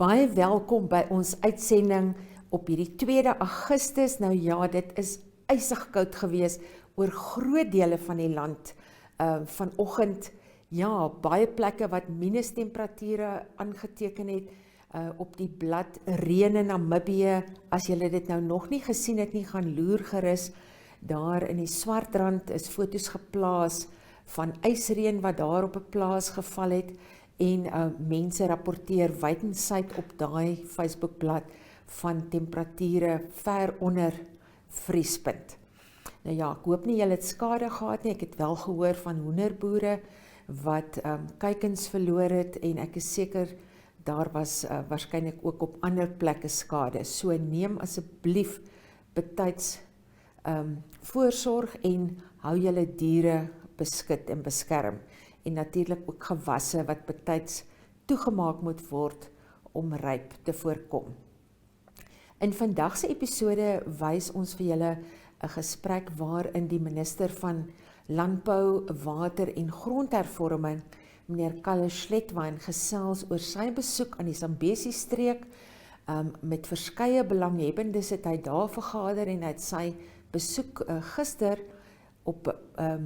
Baie welkom by ons uitsending op hierdie 2 Augustus. Nou ja, dit is ysig koud gewees oor groot dele van die land. Vanoggend, ja, baie plekke wat minus temperature aangeteken het. Op die blad reën in Namibia, as julle dit nou nog nie gesien het nie, gaan loer gerus. Daar in die Swartrand is foto's geplaas van ysreën wat daar op 'n plaas geval het. En mense rapporteer wydenswyd op daai Facebookblad van temperature ver onder vriespunt. Nou ja, ek hoop nie julle het skade gehad nie. Ek het wel gehoor van hoenderboere wat kuikens verloor het en ek is seker daar was waarskynlik ook op ander plekke skade. So neem asseblief betyds voorsorg en hou julle diere beskik en beskerm. En natuurlik ook gewasse wat betyds toegemaak moet word om ryp te voorkom. In vandag se episode wys ons vir julle 'n gesprek waarin die minister van Landbou, Water en Grondhervorming, meneer Calle Schlettwein, gesels oor sy besoek aan die Zambezistreek. Met verskeie belanghebbendes het hy daar vergader en hy het sy besoek gister op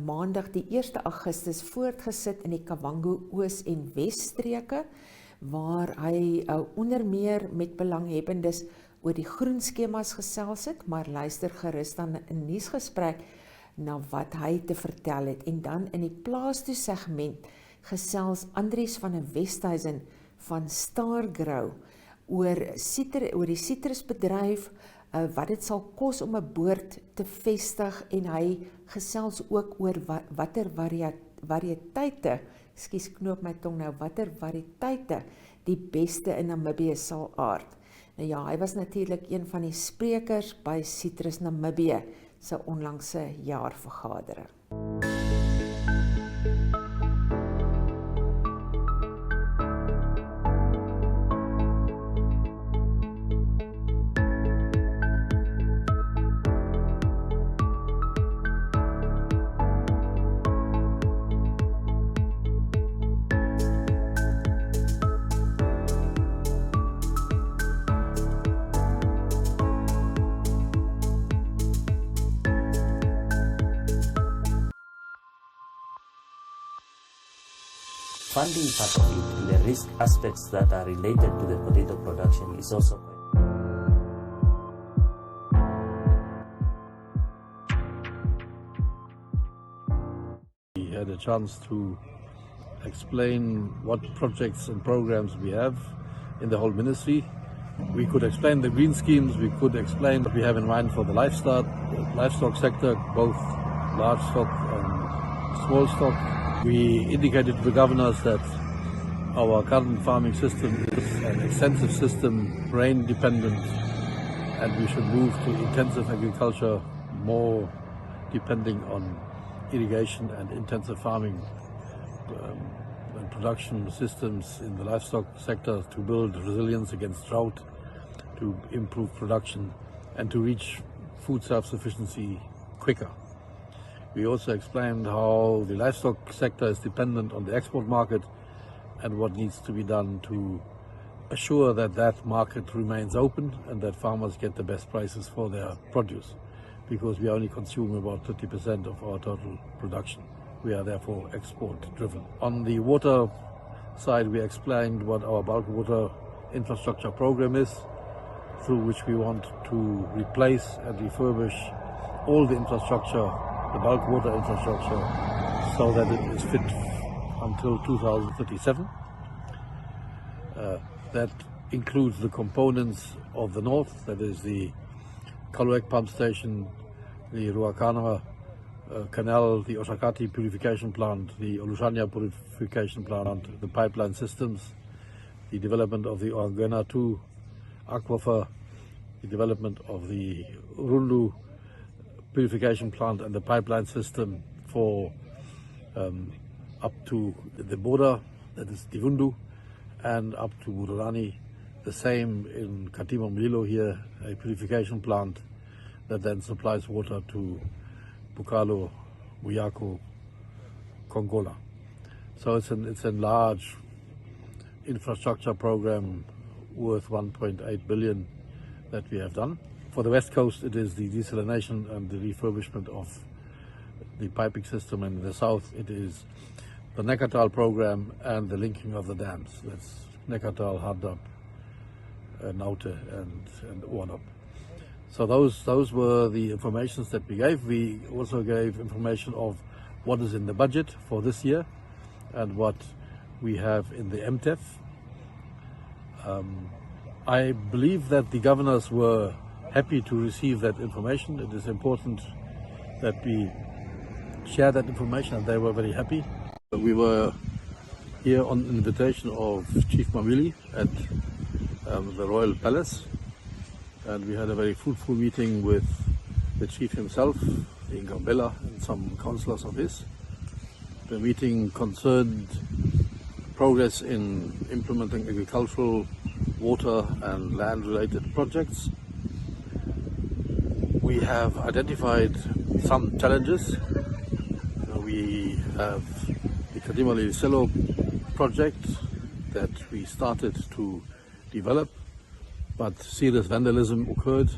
Maandag die 1 Augustus voortgesit in die Kavango-Oos en Weststreke, waar hy onder meer met belanghebbendes oor die groen skemas gesels het, maar luister gerus dan 'n nuusgesprek na wat hy te vertel het. En dan in die plaas toe segment gesels Andries van 'n Westhuizen van Stargrow oor die citrusbedryf, wat dit sal kos om 'n boord te vestig, en hy gesels ook oor watter variëteite, knoop my tong nou, watter variëteite die beste in Namibië sal aard. Nou ja, hy was natuurlik een van die sprekers by Citrus Namibia se onlangse jaarvergadering. Funding part of it and the risk aspects that are related to the potato production is also We had a chance to explain what projects and programs we have in the whole ministry. We could explain the green schemes, we could explain what we have in mind for the livestock sector, both large stock and small stock. We indicated to the governors that our current farming system is an extensive system, rain dependent, and we should move to intensive agriculture, more depending on irrigation and intensive farming and production systems in the livestock sector to build resilience against drought, to improve production and to reach food self-sufficiency quicker. We also explained how the livestock sector is dependent on the export market and what needs to be done to assure that that market remains open and that farmers get the best prices for their produce, because we only consume about 30% of our total production. We are therefore export driven. On the water side, we explained what our bulk water infrastructure program is, through which we want to replace and refurbish all the infrastructure, the bulk water infrastructure, so that it is fit until 2037. That includes the components of the north, that is the Kaluek pump station, the Ruakana canal, the Oshakati purification plant, the Olushanya purification plant, the pipeline systems, the development of the Oangena 2 aquifer, the development of the Rundu purification plant and the pipeline system for up to the border, that is Divundu, and up to Bururani. The same in Katima Mlilo here, a purification plant that then supplies water to Bukalo, Buyako, Kongola. So it's a large infrastructure program worth 1.8 billion that we have done. For the West Coast, it is the desalination and the refurbishment of the piping system, and in the south it is the Nekataal program and the linking of the dams. That's Nekataal, Hardap, Naute and Oornop. So those were the informations that we gave. We also gave information of what is in the budget for this year and what we have in the MTEF. I believe that the governors were happy to receive that information. It is important that we share that information, and they were very happy. We were here on invitation of Chief Mamili at the Royal Palace, and we had a very fruitful meeting with the chief himself, Ingabella, and some councillors of his. The meeting concerned progress in implementing agricultural, water and land-related projects. We have identified some challenges. We have the Kadimali-Selo project that we started to develop, but serious vandalism occurred,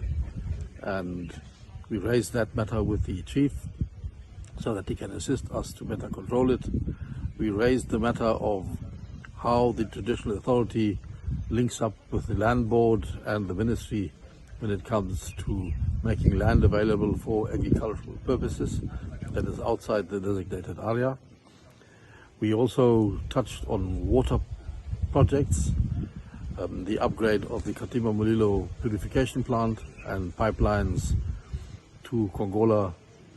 and we raised that matter with the chief so that he can assist us to better control it. We raised the matter of how the traditional authority links up with the land board and the ministry when it comes to making land available for agricultural purposes that is outside the designated area. We also touched on water projects, the upgrade of the Katima Mulilo purification plant and pipelines to Kongola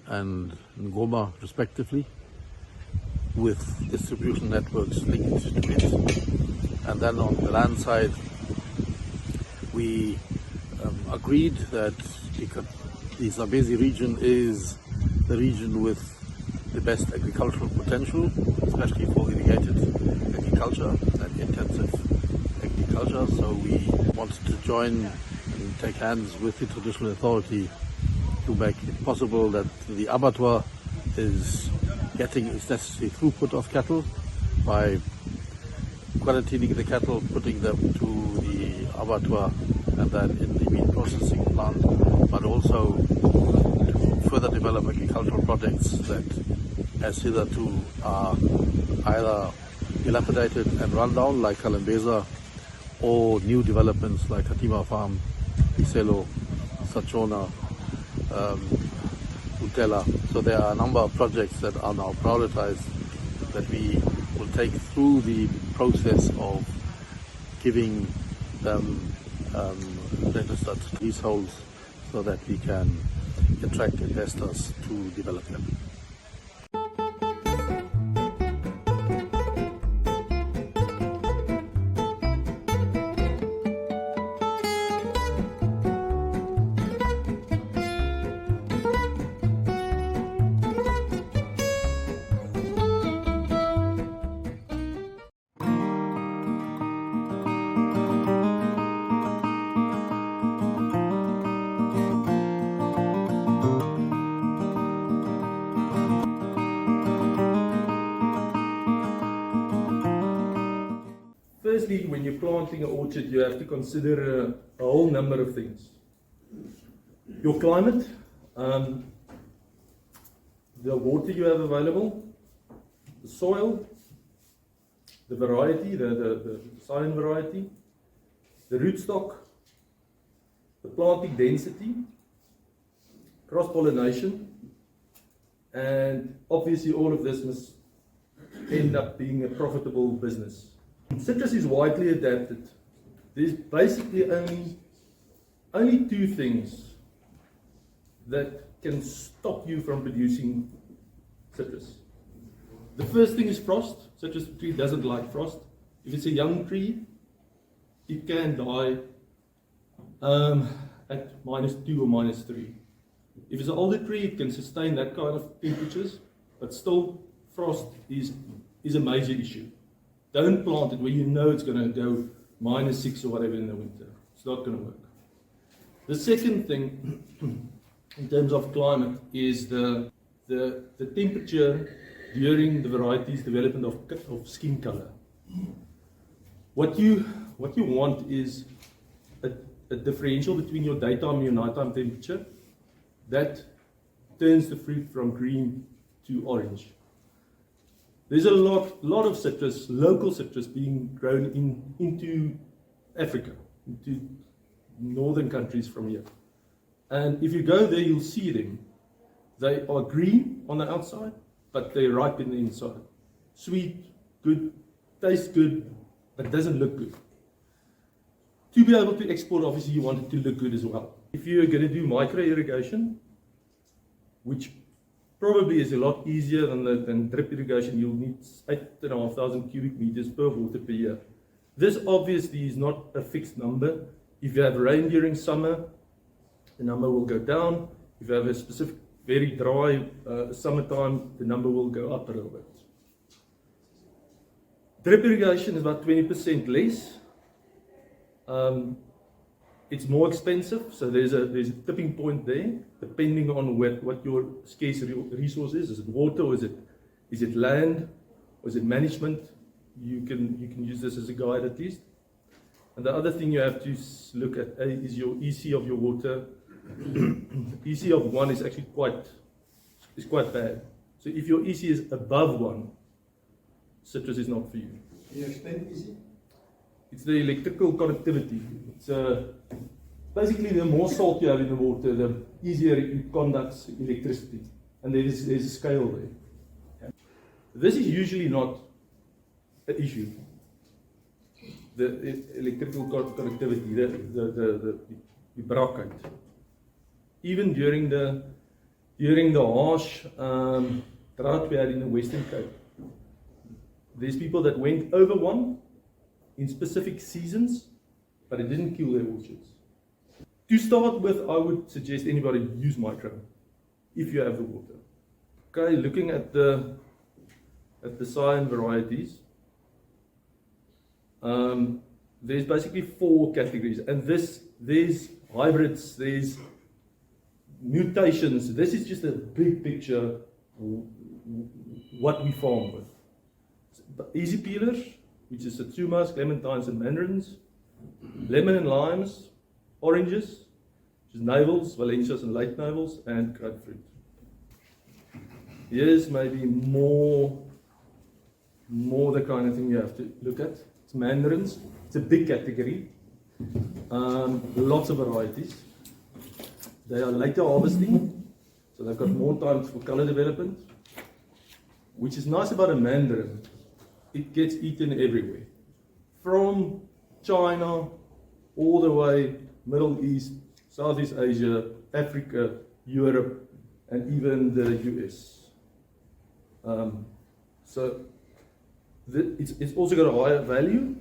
and Ngoma respectively, with distribution networks linked to it. And then on the land side, we agreed that the Zambezi region is the region with the best agricultural potential, especially for irrigated agriculture and intensive agriculture. So we wanted to join and take hands with the traditional authority to make it possible that the abattoir is getting its necessary throughput of cattle by quarantining the cattle, putting them to the abattoir and then in the meat processing plant, but also to further develop agricultural projects that as hitherto are either dilapidated and run down like Kalembeza, or new developments like Katima Farm, Iselo, Sachona, Utela. So there are a number of projects that are now prioritized that we will take through the process of giving them registered leaseholds so that we can attract investors to develop them. Firstly, when you're planting an orchard, you have to consider a whole number of things. Your climate, the water you have available, the soil, the variety, the silent variety, the rootstock, the planting density, cross-pollination, and obviously all of this must end up being a profitable business. Citrus is widely adapted. There's basically only two things that can stop you from producing citrus. The first thing is frost. Citrus tree doesn't like frost. If it's a young tree, it can die at -2 or -3. If it's an older tree, it can sustain that kind of temperatures, but still frost is a major issue. Don't plant it where you know it's going to go -6 or whatever in the winter. It's not going to work. The second thing, in terms of climate, is the temperature during the variety's development of skin color. What what you want is a differential between your daytime and your nighttime temperature that turns the fruit from green to orange. There's a lot of citrus, local citrus, being grown into Africa, into northern countries from here. And if you go there, you'll see them. They are green on the outside, but they're ripe in the inside. Sweet, good, tastes good, but doesn't look good. To be able to export, obviously, you want it to look good as well. If you're going to do micro irrigation, which probably is a lot easier than drip irrigation, you'll need 8,500 cubic meters per water per year. This obviously is not a fixed number. If you have rain during summer, the number will go down. If you have a specific, very dry summertime, the number will go up a little bit. Drip irrigation is about 20% less. It's more expensive, so there's a tipping point there, depending on what your scarce resource is. Is it water, or is it land, or is it management? You can use this as a guide at least. And the other thing you have to look at is your EC of your water. EC of 1 is actually quite bad. So if your EC is above 1, citrus is not for you. Can you explain EC? It's the electrical conductivity. It's basically the more salt you have in the water, the easier it conducts electricity. And there's a scale there. Okay. This is usually not an issue. The electrical conductivity, the braakheid. Even during the harsh drought we had in the Western Cape, there's people that went over 1 in specific seasons, but it didn't kill their orchards. To start with, I would suggest anybody use micro if you have the water. Okay, looking at the cyan varieties, there's basically 4 categories, and there's hybrids, there's mutations. This is just a big picture what we farm with. Easy peelers, which is satsumas, clementines, and mandarins, lemon and limes, oranges, which is navels, valencias and late navels, and grapefruit. Here's maybe more the kind of thing you have to look at. It's mandarins. It's a big category. Lots of varieties. They are later harvesting, so they've got more time for color development. Which is nice about a mandarin, it gets eaten everywhere. From China, all the way, Middle East, Southeast Asia, Africa, Europe, and even the US. It's also got a higher value,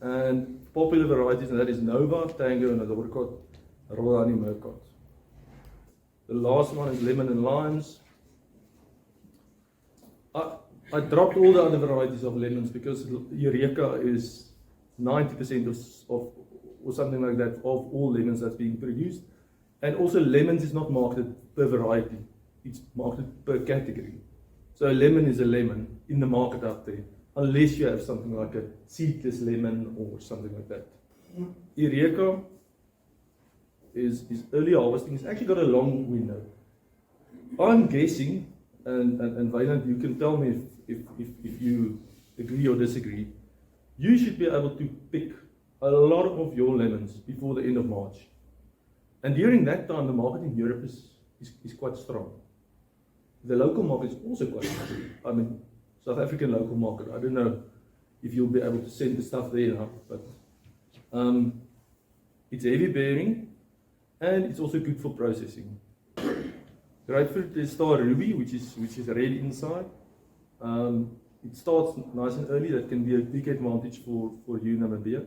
and popular varieties, and that is Nova, Tango, and Adorcot, Rolani, Mercot. The last one is lemon and limes. I dropped all the other varieties of lemons because Eureka is 90% of or something like that of all lemons that's being produced. And also lemons is not marketed per variety, it's marketed per category. So a lemon is a lemon in the market out there, unless you have something like a seedless lemon or something like that. Eureka is early harvesting. It's actually got a long window. I'm guessing, and Wynand, you can tell me if you agree or disagree, you should be able to pick a lot of your lemons before the end of March. And during that time, the market in Europe is quite strong. The local market is also quite strong. I mean, South African local market, I don't know if you'll be able to send the stuff there now, but it's heavy bearing, and it's also good for processing. Grapefruit is Star Ruby, which is red inside. It starts nice and early. That can be a big advantage for you in Namibia.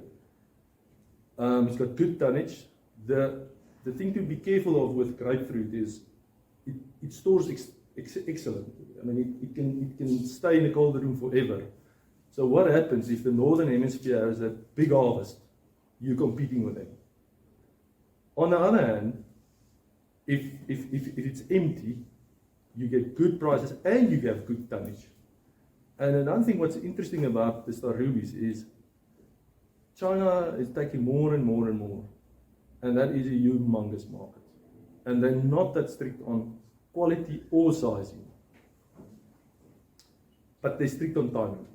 It's got good tonnage. The thing to be careful of with grapefruit is it stores excellent. I mean, it can stay in the cold room forever. So what happens if the northern hemisphere has a big harvest? You're competing with them. On the other hand, if it's empty, you get good prices and you have good tonnage. And another thing what's interesting about the Star Rubies is China is taking more and more and more, and that is a humongous market. And they're not that strict on quality or sizing, but they're strict on timing.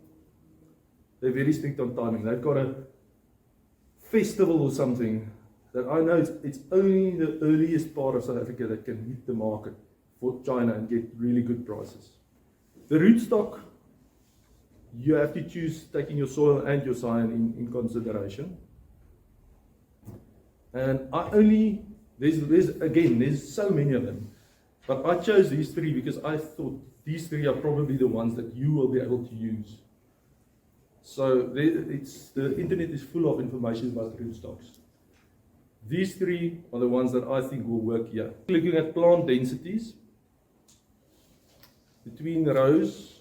They're very strict on timing. They've got a festival or something that I know it's only the earliest part of South Africa that can hit the market for China and get really good prices. The rootstock, you have to choose taking your soil and your sign in consideration. And there's so many of them, but I chose these three because I thought these three are probably the ones that you will be able to use. So the internet is full of information about rootstocks. These three are the ones that I think will work here. Looking at plant densities, between the rows,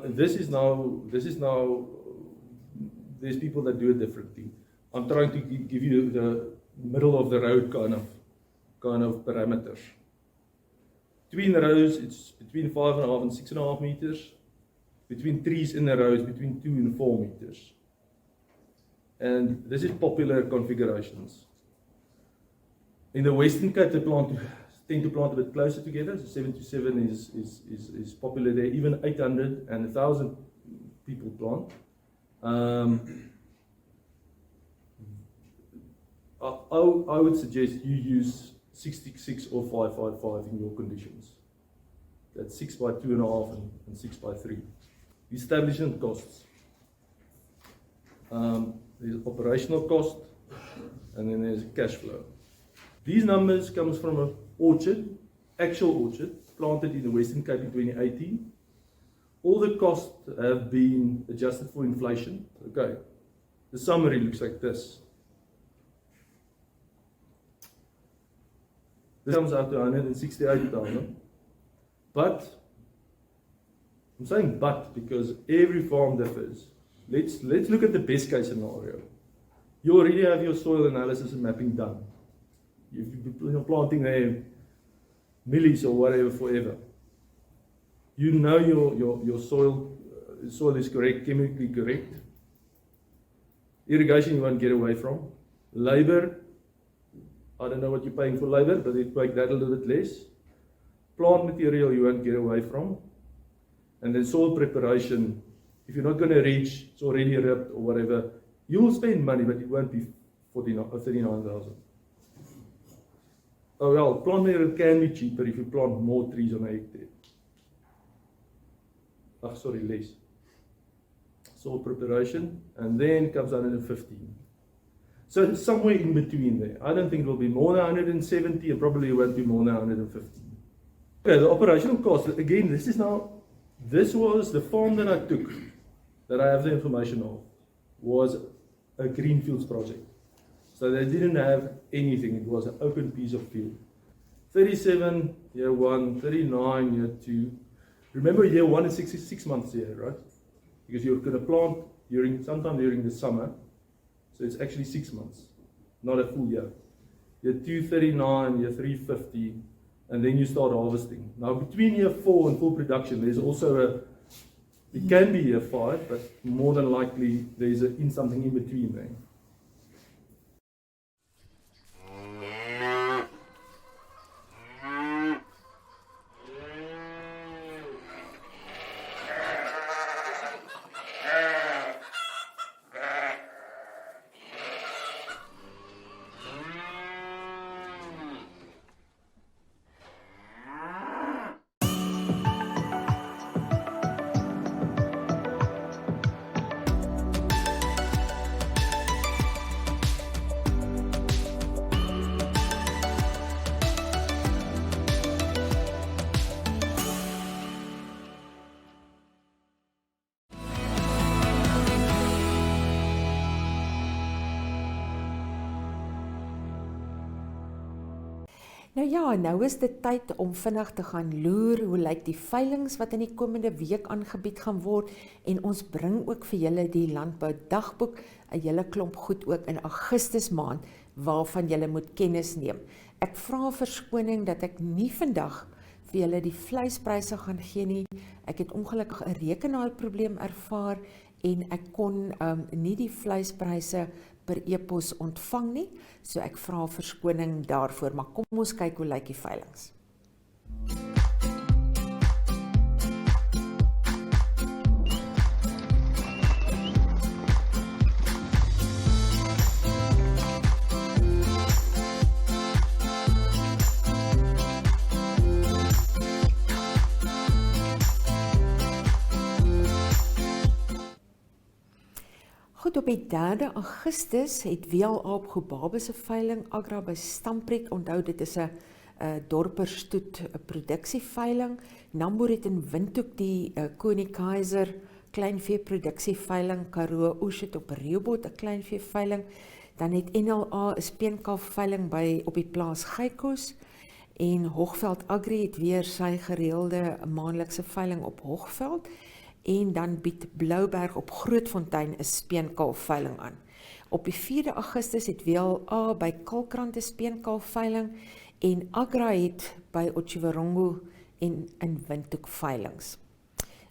this is now, there's people that do it differently. I'm trying to give you the middle of the road kind of parameters. Between the rows, it's between 5.5 and 6.5 meters. Between trees in the rows, between 2 and 4 meters. And this is popular configurations. In the Western Cape, they tend to plant a bit closer together. So 7 to 7 is popular there. Even 800 and 1,000 people plant. I would suggest you use 66 or 555 in your conditions. That's 6 by 2.5 and 6 by 3. Establishment costs. There's operational cost, and then there's cash flow. These numbers comes from an orchard, actual orchard, planted in the Western Cape in 2018. All the costs have been adjusted for inflation. Okay, the summary looks like this. This comes out to 168,000, but I'm saying but because every farm differs. Let's look at the best case scenario. You already have your soil analysis and mapping done. You're planting there millies or whatever forever. You know your soil is correct, chemically correct. Irrigation you won't get away from. Labor, I don't know what you're paying for labor, but it make that a little bit less. Plant material you won't get away from. And then soil preparation, if you're not going to reach, it's already ripped or whatever, you'll spend money, but it won't be 39,000. Oh well, plant material can be cheaper if you plant more trees on a hectare. Less. Soil preparation, and then comes 115. So it's somewhere in between there. I don't think it will be more than 170, and probably it won't be more than 115. Okay, the operational cost, again, this was the farm that I took, that I have the information of, was a greenfields project. So they didn't have anything, it was an open piece of field. 37, year 1, 39, year 2. Remember year 1 is 6 months here, right? Because you're going to plant sometime during the summer, so it's actually 6 months, not a full year. Year 2, 39, year 3, 50, and then you start harvesting. Now between year 4 and full production, there's also it can be year 5, but more than likely there's something in between there. Nou ja, nou is dit tyd om vinnig te gaan loer hoe lyk die veilings wat in die komende week aangebied gaan word, en ons bring ook vir julle die landbou dagboek, 'n hele klomp goed ook in Augustus maand waarvan julle moet kennis neem. Ek vra verskoning dat ek nie vandag vir julle die vleispryse gaan gee nie. Ek het ongelukkig 'n rekenaarprobleem ervaar en ek kon nie die vleispryse per e-pos ontvang nie, so ek vra verskoning daarvoor, maar kom ons kyk hoe lyk die veilings. Goed, op die 3 Augustus het WLA op Gobabes se veiling Agra by Stampriek, onthou dit is 'n dorperstoet produksieveiling. Namboer het in Windhoek die Koning Keizer kleinvee produksieveiling, Kavango-Oos het op Rehoboth 'n kleinvee veiling, dan het NLA 'n speenkalf veiling op die plaas Geikos, en Hoogveld Agri het weer sy gereelde maandelikse veiling op Hoogveld, en dan bied Blouberg op Grootfontein 'n speenkalf veiling aan. Op die 4 Augustus het WLA by Kalkrant 'n speenkalf veiling, en Agra het by Otjiwarongo en in Windhoek veilings.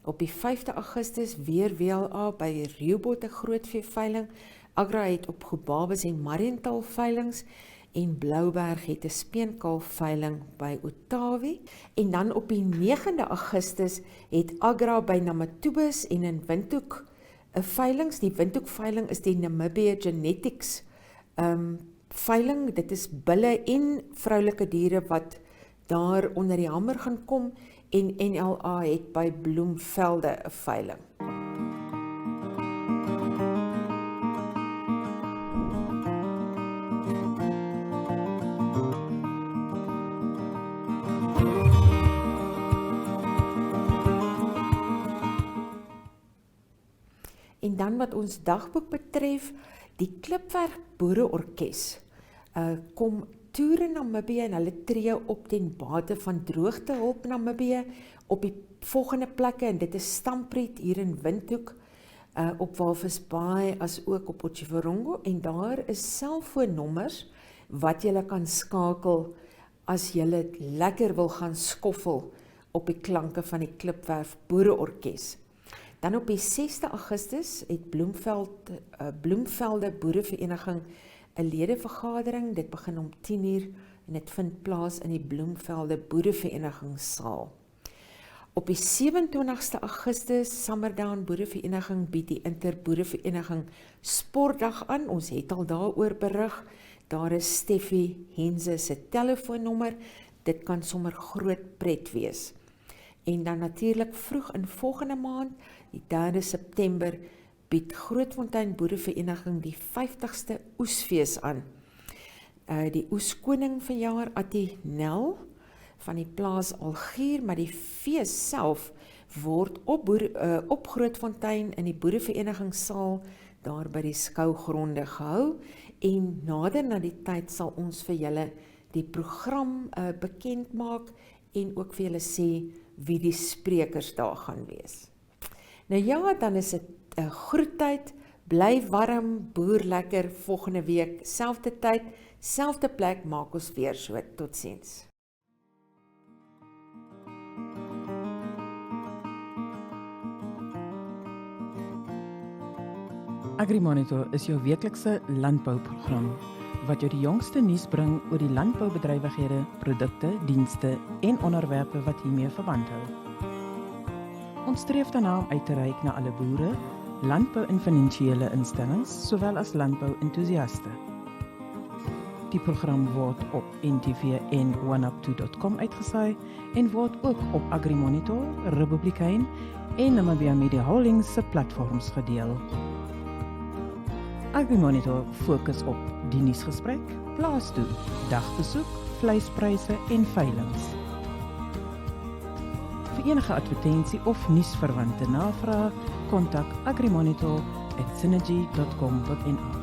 Op die 5 Augustus weer WLA by Rehoboth 'n grootvee veiling, Agra het op Gobabes en Mariental veilings, en Blouberg het 'n speenkalf veiling by Otawi, en dan op die 9 Augustus het Agra by Namatubis en in Windhoek 'n veilings. Die Windhoek veiling is die Namibia Genetics veiling. Dit is bulle en vroulike diere wat daar onder die hamer gaan kom, en NLA het by Bloemvelde 'n veiling. En dan wat ons dagboek betref, die Klipwerk Boereorkes kom toer in Namibië en hulle tree op ten bate van droogtehulp Namibië op die volgende plekke, en dit is Stampriet hier in Windhoek, op Walvisbaai as ook op Otjiwarongo, en daar is selfoonnommers wat jy kan skakel as jy lekker wil gaan skoffel op die klanke van die Klipwerk Boereorkes. Dan op die 6 Augustus het Bloemvelde Boerevereniging 'n ledevergadering. Dit begin om 10:00 en dit vind plaas in die Bloemvelde Boereverenigingssaal. Op die 27 Augustus, Summerdown Boerevereniging bied die Interboerevereniging Sportdag aan. Ons het al daaroor berig. Daar is Steffie Henze se telefoonnommer. Dit kan sommer groot pret wees. En dan natuurlik vroeg in volgende maand, die 3 September, bied Grootfontein Boerevereniging die 50ste oesfees aan. Die oeskoning vanjaar Atinel van die plaas Algier, maar die fees self word op Grootfontein in die Boereverenigingssaal daar by die skougronde gehou, en nader na die tyd sal ons vir julle die program bekend maak en ook vir julle sê wie die sprekers daar gaan wees. Nou ja, dan is dit groettyd, bly warm, boer lekker, volgende week, selfde tyd, selfde plek, maak ons weer so, totsiens. Agri Monitor is jou weeklikse landbouprogram, wat jou die jongste nuus bring oor die landboubedrywighede, produkte, dienste en onderwerpe wat hiermee verband hou. Ons streef daarna om uit te reik na alle boere, landbou- en finansiële instellings, sowel as landbou-entoesiaste. Die program word op NTV en oneup2.com uitgesaai en word ook op Agri Monitor, Republikein en Namibia Media Holdings se platforms gedeel. Agri Monitor fokus op die nuusgesprek, plaastoe, dagbesoek, vleispryse en veilings. Vir enige advertensie of nuusverwante navrae, kontak agrimonitor@synergy.com.na.